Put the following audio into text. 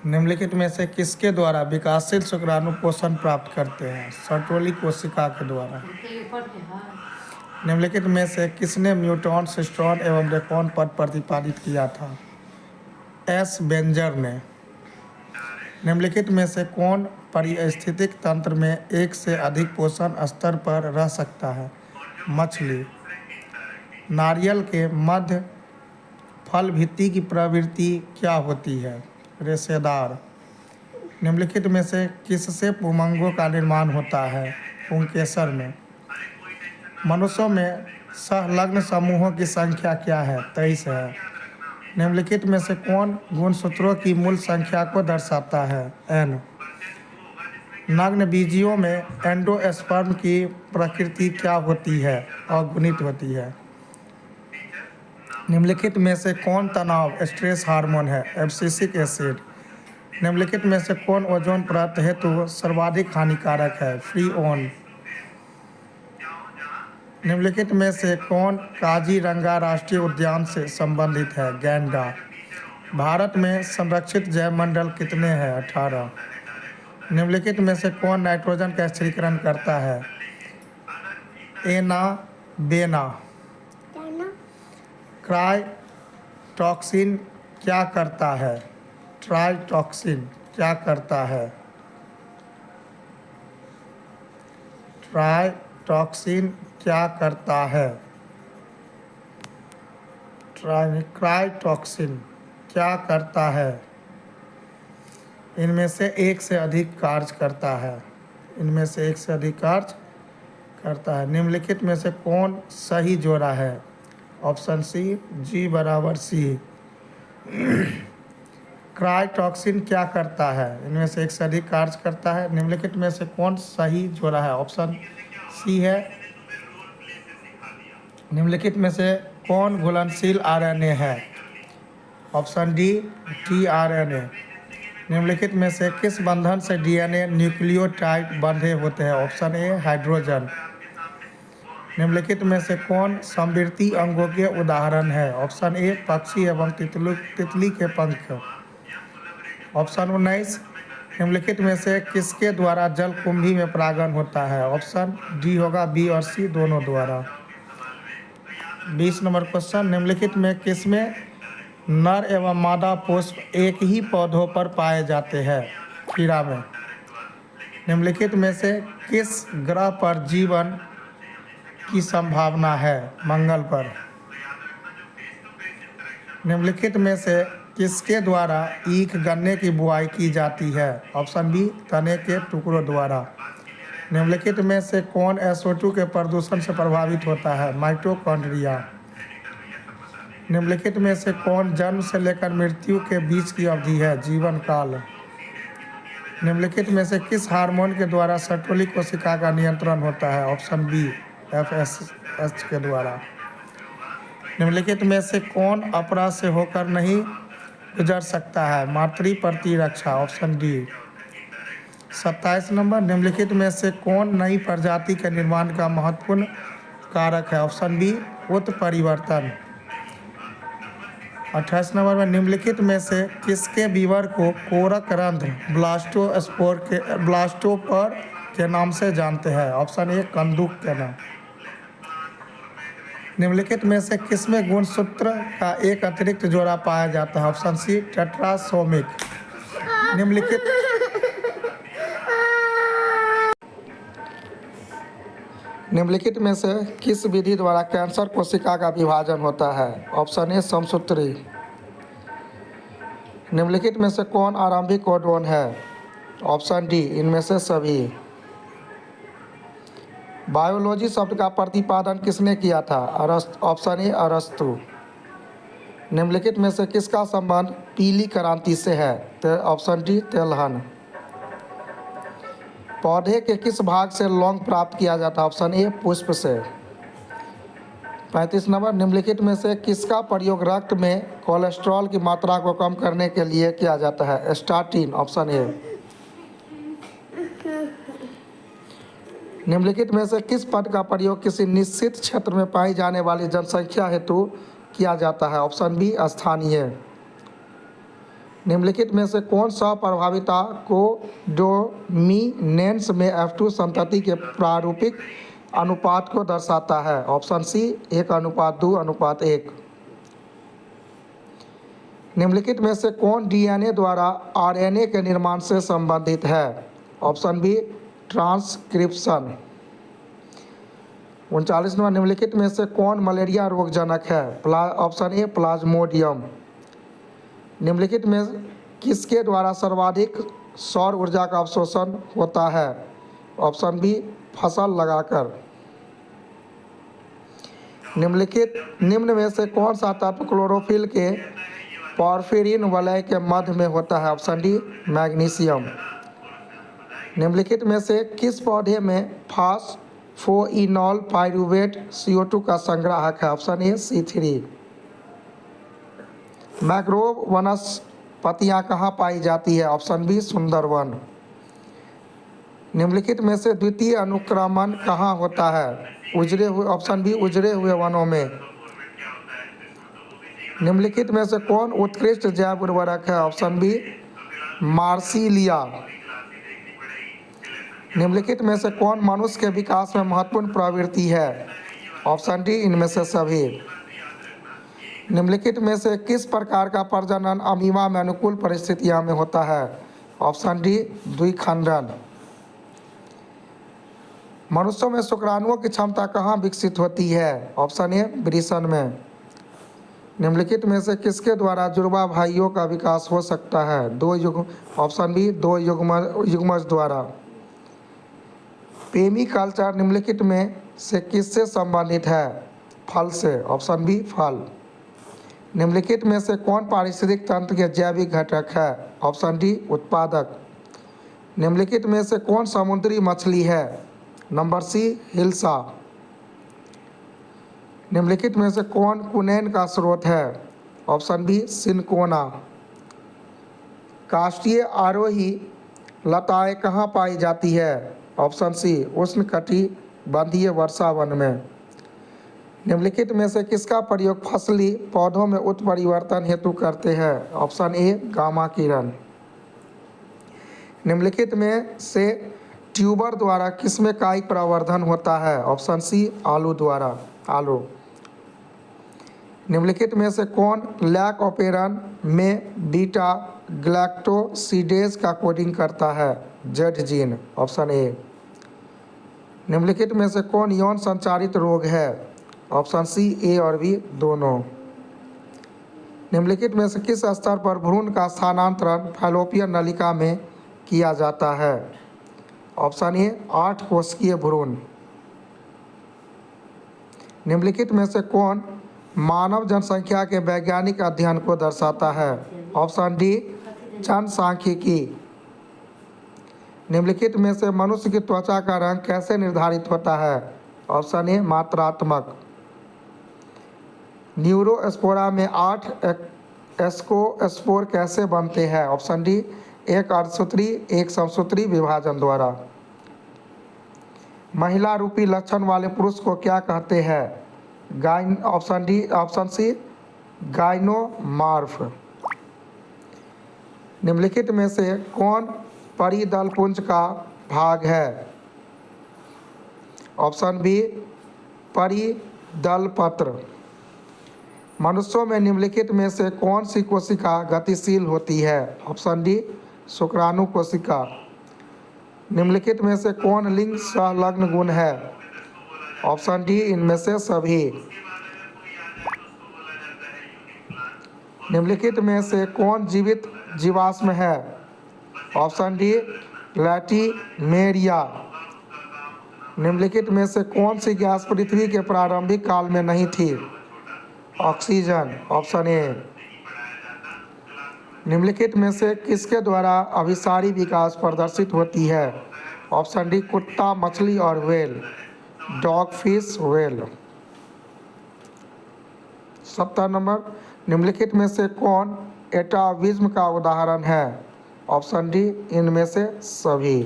निम्नलिखित में से किसके द्वारा विकासशील शुक्राणु पोषण प्राप्त करते हैं? सर्टोली कोशिका के द्वारा। निम्नलिखित में से किसने म्यूटॉन, सिस्टॉन एवं रेकॉन पर प्रतिपादित किया था? एस बेंजर ने। निम्नलिखित में से कौन पारिस्थितिक तंत्र में एक से अधिक पोषण स्तर पर रह सकता है? मछली। नारियल के मध्य फल भित्ति की प्रवृत्ति क्या होती है? रेशेदार। निम्नलिखित में से किससे पुंगों का निर्माण होता है? पुंकेसर में। मनुष्यों में संलग्न समूहों की संख्या क्या है? 23 है। निम्नलिखित में से कौन गुणसूत्रों की मूल संख्या को दर्शाता है? n। नग्न बीजियों में एंडोस्पर्म की प्रकृति क्या होती है? अगुणित होती है। निम्नलिखित में से कौन तनाव स्ट्रेस हार्मोन है? Abscisic acid. निम्नलिखित में से कौन ओजोन परत हेतु सर्वाधिक हानिकारक है? फ्रीओन। निम्नलिखित में से कौन काजीरंगा राष्ट्रीय उद्यान से संबंधित है? गैंडा। भारत में संरक्षित जैवमंडल कितने हैं? 18। निम्नलिखित में से कौन नाइट्रोजन का स्थिरीकरण करता है? एना बेना। ट्राइटॉक्सिन क्या करता है? ट्राइटॉक्सिन क्या करता है? ट्राइटॉक्सिन क्या करता है? ट्राइटॉक्सिन क्या करता है? इनमें से एक से अधिक कार्य करता है। इनमें से एक से अधिक कार्य करता है। निम्नलिखित में से कौन सही जोड़ा है? ऑप्शन सी, G बराबर C। ट्राइटॉक्सिन क्या करता है? इनमें से एक से अधिक कार्य करता है। निम्नलिखित में से कौन सही जोड़ा है? ऑप्शन सी है। निम्नलिखित में से कौन घुलनशील RNA है? Option D, tRNA। निम्नलिखित में से किस बंधन से DNA न्यूक्लियोटाइड बंधे होते हैं? Option A, hydrogen. निम्नलिखित में से कौन समवर्ती अंगों के उदाहरण है? ऑप्शन ए, पक्षी एवं तितली के पंख। ऑप्शन 19। निम्नलिखित में से किसके द्वारा जलकुंभी में परागण होता है? ऑप्शन डी होगा, बी और सी दोनों द्वारा। 20 नंबर क्वेश्चन, निम्नलिखित में किसमें नर एवं मादा पुष्प एक ही पौधों पर पाए जाते हैं? खीरा में। निम्नलिखित में से किस ग्रह पर जीवन की संभावना है? मंगल पर। निम्नलिखित में से किसके द्वारा ईख गन्ने की बुआई की जाती है? ऑप्शन बी, तने के टुकड़ों द्वारा। निम्नलिखित में से कौन SO2 के प्रदूषण से प्रभावित होता है? माइटोकॉन्ड्रिया। निम्नलिखित में से कौन जन्म से लेकर मृत्यु के बीच की अवधि है? जीवन काल। निम्नलिखित में से किस हार्मोन के द्वारा सर्टोली कोशिका का नियंत्रण होता है? ऑप्शन बी, FSH के द्वारा। निम्नलिखित में से कौन अपराध से होकर नहीं गुजर सकता है? मातृ प्रतिरक्षा। Option D. 27 नंबर, निम्नलिखित में से कौन नई प्रजाति के निर्माण का महत्वपूर्ण कारक है? ऑप्शन बी, उत्परिवर्तन। 28 नंबर में निम्नलिखित में से किसके वीवर को कोरक रंध्र ब्लास्टोपर के नाम से जानते हैं? ऑप्शन ए, कंदुक के नाम। निम्नलिखित में से किसमें गुणसूत्र का एक अतिरिक्त जोड़ा पाया जाता है? Option C, tetrasomic. निम्नलिखित में से किस विधि द्वारा कैंसर कोशिका का विभाजन होता है? ऑप्शन ए, समसूत्री। निम्नलिखित में से कौन आरंभिक कोडोन है? ऑप्शन डी, इनमें से सभी। बायोलॉजी शब्द का प्रतिपादन किसने किया था? ऑप्शन ए, अरस्तु। निम्नलिखित में से किसका संबंध पीली क्रांति से है? ऑप्शन डी, तेलहन। पौधे के किस भाग से लौंग प्राप्त किया जाता है? ऑप्शन ए, पुष्प से। 35 नंबर, निम्नलिखित में से किसका प्रयोग रक्त में कोलेस्ट्रॉल की मात्रा को कम करने के लिए किया जाता है? स्टाटिन। Option A. निम्नलिखित में से किस पद का प्रयोग किसी निश्चित क्षेत्र में पाई जाने वाली जनसंख्या हेतु किया जाता है? ऑप्शन बी, स्थानीय। निम्नलिखित में से कौन सा प्रभाविता को डोमिनेंस में F2 संतति के प्रारूपिक अनुपात को दर्शाता है? Option C 1:2:1। निम्नलिखित में से कौन डीएनए द्वारा आरएनए के निर्माण से संबंधित है? Option B transcription. 39वां निम्नलिखित में से कौन मलेरिया रोगजनक है? ऑप्शन ए प्लाज्मोडियम। निम्नलिखित में किसके द्वारा सर्वाधिक सौर ऊर्जा का अवशोषण होता है? ऑप्शन बी फसल लगाकर। निम्न में से कौन सा तत्व क्लोरोफिल के पॉर्फिरिन वलय के मध्य में होता है? Option D magnesium. निम्नलिखित में से किस पौधे में फास्फोइनॉल पाइरूवेट CO2 का संग्राहक है? ऑप्शन ए C3। मैंग्रोव वनस्पतियाँ कहाँ पाई जाती है? Option B Sundarban. निम्नलिखित में से द्वितीय अनुक्रमण कहाँ होता है? ऑप्शन बी उजड़े हुए वनों में। निम्नलिखित में से कौन उत्कृष्ट जैव उर्वरक है? Option B marsilea. निम्नलिखित में से कौन मनुष्य के विकास में महत्वपूर्ण प्रवृत्ति है? ऑप्शन डी इनमें से सभी। निम्नलिखित में से किस प्रकार का प्रजनन अमीबा में अनुकूल परिस्थितियों में होता है? ऑप्शन डी द्विखंडन। मनुष्यों में शुक्राणुओं की क्षमता कहाँ विकसित होती है? ऑप्शन ए वृषण में। निम्नलिखित में से किसके द्वारा जुड़वा भाइयों का विकास हो सकता है? ऑप्शन बी 2 युग्मज द्वारा। पेमीकल्चर निम्नलिखित में से किससे संबंधित है? फल से। ऑप्शन बी फल। निम्नलिखित में से कौन पारिस्थितिक तंत्र के जैविक घटक है? ऑप्शन डी उत्पादक। निम्नलिखित में से कौन समुद्री मछली है? Number C hilsa. निम्नलिखित में से कौन कुनैन का स्रोत है? Option B cinchona. काष्ठीय आरोही लताएं कहाँ पाई जाती है? ऑप्शन सी उष्णकटिबंधीय वर्षा वन में। निम्नलिखित में से किसका प्रयोग फसली पौधों में उत्परिवर्तन हेतु करते हैं? ऑप्शन ए गामा किरण। निम्नलिखित में से ट्यूबर द्वारा किसमें कायिक प्रवर्धन होता है? ऑप्शन सी आलू द्वारा। आलू। निम्नलिखित में से कौन लैक ऑपेरन में बीटा ग्लैक्टोसिडेज का कोडिंग करता है? Z gene. Option A. निम्नलिखित में से कौन यौन संचारित रोग है? ऑप्शन सी ए और बी दोनों। निम्नलिखित में से किस स्तर पर भ्रूण का स्थानांतरण फैलोपियन नलिका में किया जाता है? ऑप्शन ए 8 कोशिकीय भ्रूण। निम्नलिखित में से कौन मानव जनसंख्या के वैज्ञानिक अध्ययन को दर्शाता है? ऑप्शन डी जनसांख्यिकी। निम्नलिखित में से मनुष्य की त्वचा का रंग कैसे निर्धारित होता है? ऑप्शन ए मात्रात्मक। न्यूरोस्पोरा में 8 एस्कोस्पोर कैसे बनते हैं? ऑप्शन डी एक अर्धसूत्री एक समसूत्री विभाजन द्वारा। महिला रूपी लक्षण वाले पुरुष को क्या कहते हैं? Option C gynomorph. निम्नलिखित में से कौन परिदलपुंज का भाग है? ऑप्शन बी परिदलपत्र। मनुष्यों में निम्नलिखित में से कौन सी कोशिका गतिशील होती है? ऑप्शन डी शुक्राणु कोशिका। निम्नलिखित में से कौन लिंग संलग्न गुण है? ऑप्शन डी इनमें से सभी। निम्नलिखित में से कौन जीवित जीवाश्म है? Option D latimeria. निम्नलिखित में से कौन सी गैस पृथ्वी के प्रारंभिक काल में नहीं थी? ऑक्सीजन। Option A. निम्नलिखित में से किसके द्वारा अभिसारी विकास प्रदर्शित होती है? ऑप्शन डी कुत्ता मछली और whale. Dog fish whale. 70 number निम्नलिखित में से कौन एटाविज्म का उदाहरण है? ऑप्शन डी इनमें से सभी।